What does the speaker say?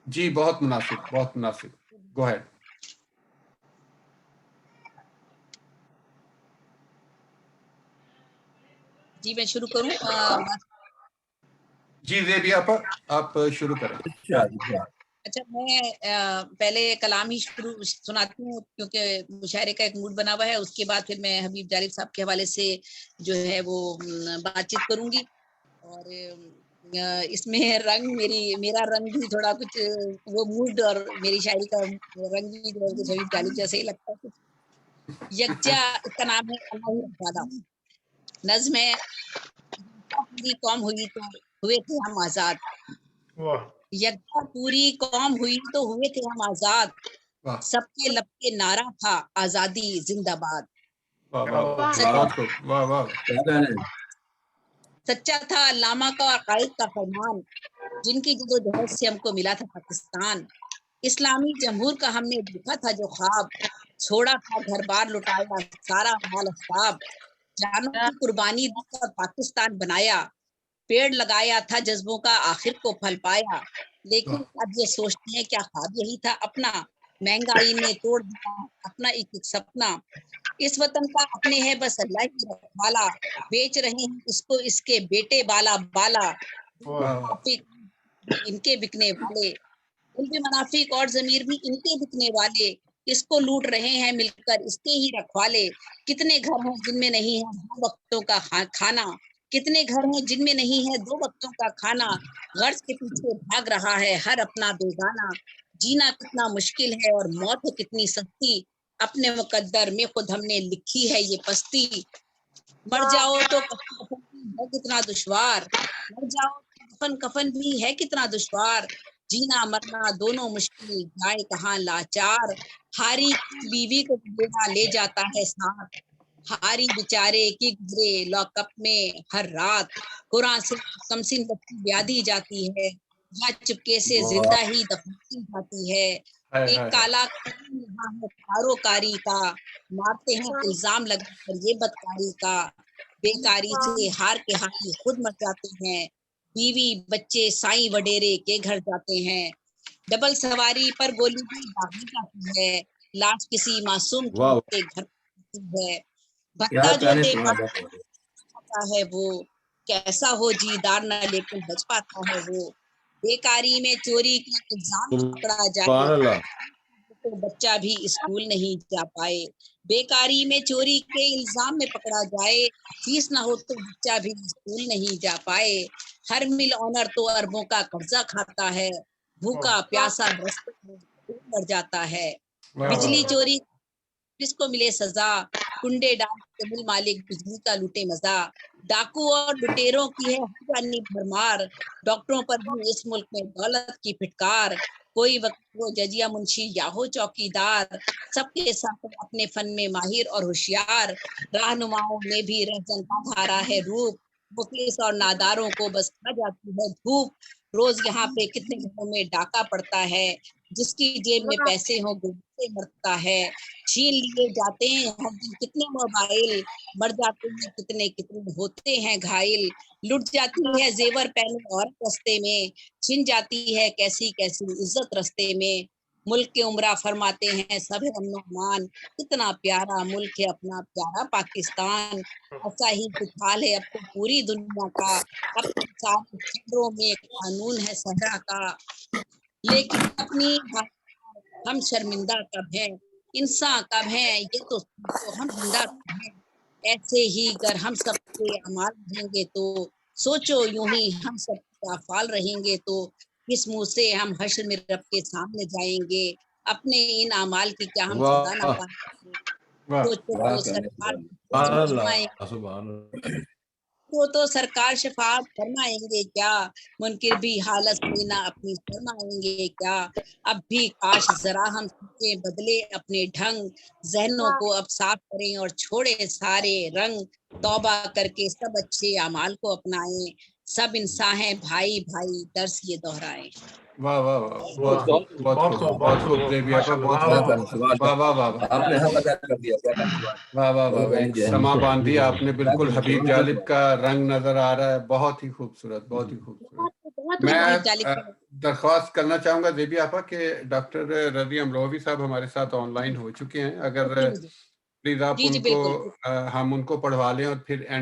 जी, बहुत मुनासिब, बहुत मुनासिब। Go ahead. जी मैं शुरू करूं? जी ज़ेबिया आपा, आप शुरू करें। अच्छा, मैं पहले कलाम ही शुरू सुनाती हूँ, क्योंकि मुशायरे का एक मूड बना हुआ है। उसके बाद फिर मैं हबीब जालिब साहब के हवाले से जो है वो बातचीत करूंगी। और इसमें मेरा रंग भी थोड़ा कुछ वो मूड और मेरी शायरी का रंग भी जो है कुछ हबीब जालिब जैसे ही लगता है कुछ। यकजा इसका नाम है, अल्लाह ही रखवाला। नज़्म है, पूरी कौम हुई तो हुए थे हम आजाद। यकजा पूरी कौम हुई तो हुए थे हम आजाद। वाह सबके लब पे नारा था, आजादी जिंदाबाद। वाह वाह बहुत खूब, वाह वाह। सच्चा था अल्लामा का और कायद का फरमान, जिनकी जदोजहद से हमको मिला था पाकिस्तान। इस्लामी जमहूर का हमने देखा था जो ख्वाब, छोड़ा था घर बार लुटाया सारा माल अस्ताब। जानों की कुर्बानी देकर पाकिस्तान बनाया, पेड़ लगाया था जज्बों का आखिर को फल पाया। लेकिन अब ये सोचते हैं क्या ख्वाब यही था अपना, महंगाई ने तोड़ दिया अपना एक एक सपना। इस वतन का अपने है बस अल्लाह ही रखवाला, बेच रहे हैं इसको इसके बेटे बाला बाला। इनके बिकने वाले, उनके मुनाफिक और जमीर भी इनके बिकने वाले, इसको लूट रहे हैं मिलकर इसके ही रखवाले। कितने घर हैं जिनमें नहीं है दो वक्तों का खाना, कितने घर हैं जिनमें नहीं है दो वक्तों का खाना। गर्ज के पीछे भाग रहा है हर अपना बेगाना, जीना कितना मुश्किल है और मौत है कितनी सस्ती। अपने मुकद्दर में खुद हमने लिखी है ये पस्ती। मर जाओ तो कफन कफन भी है कितना दुश्वार, मर जाओ तो कफन कफन भी है कितना दुश्वार। जीना मरना दोनों मुश्किल जाए कहाँ लाचार, हारी की बीवी को बेड़ा ले जाता है साथ। हारी बेचारे की गुजरे लॉकअप में हर रात, कुरान से कमसिन बच्ची व्याधि जाती है, या चुपके से जिंदा ही दफनाई जाती है। एक काला यहाँ है कारोकारी का, मारते हैं इल्जाम लगाकर ये बदकारी का। बेकारी से हार के हारी खुद मर जाते हैं, बीवी बच्चे साईं वडेरे के घर जाते हैं। डबल सवारी पर गोली भी दागी जाती है, लाश किसी मासूम के घर जाती है। बंदा जो दे पाता है वो, कैसा हो जीदार न लेकिन बच पाता है वो। बेकारी में चोरी के इल्जाम में पकड़ा जाए तो बच्चा भी स्कूल नहीं जा पाए। बेकारी में चोरी के इल्जाम में पकड़ा जाए, फीस ना हो तो बच्चा भी स्कूल नहीं जा पाए। हर मिल ऑनर तो अरबों का कर्जा खाता है, भूखा प्यासा रस्ते में मर जाता है। बिजली चोरी किसको मिले सजा, कुंडे डाल के मिल मालिक बिजली का लूटे मजा। डाकू और लुटेरों की है हर जानी भरमार, डॉक्टरों पर भी इस मुल्क में दौलत की फिटकार। कोई वकील हो जज या मुंशी या हो चौकीदार, सबके साथ अपने फन में माहिर और होशियार। रहनुमाओं में भी रहजन का धारा है रूप, मुफलिस और नादारों को बस खा जाती है धूप। रोज यहाँ पे कितने घरों में डाका पड़ता है, जिसकी जेब में पैसे हो से मरता है। छीन लिए जाते हैं हर दिन कितने मोबाइल, मर जाते हैं कितने कितने होते हैं घायल। लुट जाती है जेवर पहने और रस्ते में, छिन जाती है कैसी कैसी इज्जत रस्ते में। मुल्क के उमरा फरमाते हैं सब है अमन अमान, कितना प्यारा मुल्क है अपना प्यारा पाकिस्तान। ऐसा ही कुछ हाल है अब तो पूरी दुनिया का, अब तो सारे शहरों में कानून है सहरा का। लेकिन अपनी हम शर्मिंदा कब हैं, इंसान कब हैं ये तो हम जिंदा कब हैं। ऐसे ही अगर हम सबके अमाल रहेंगे तो, सोचो यूं ही हम सब फाल रहेंगे तो, किस मुंह से हम हश्र में रब के सामने जाएंगे। अपने इन अमाल की क्या हम सजा ना पाएंगे। सोचो तो सरकार तो सरकार शफाअत फरमाएंगे क्या, मुनकिर भी हालत से ना अपनी फरमाएंगे क्या। अब भी काश जरा हम सोचे बदले अपने ढंग, जहनों को अब साफ करें और छोड़े सारे रंग। तौबा करके सब अच्छे अमाल को अपनाएं, सब इंसान हैं भाई भाई दर्स ये दोहराएं। वाह वाह वाह, बहुत खूब, बहुत खूब ज़ेबिया आपा, बहुत खूब, वाह वाह वाह वाह, आपने हम अदा कर दिया, क्या वाह वाह वाह, एक समा बांध दिया आपने, बिल्कुल हबीब जालिब का रंग नजर आ रहा है। बहुत ही खूबसूरत, बहुत ही खूबसूरत। बहुत मैं वैज्ञानिक है। दरख्वास्त करना चाहूँगा ज़ेबी आपा कि डॉक्टर रज़ी अमरोही साहब हमारे साथ ऑनलाइन हो चुके हैं। अगर जी, जी। प्लीज़ आप जी, जी, उनको बिल्कुल। हम उनको पढ़वा लें और फिर एंड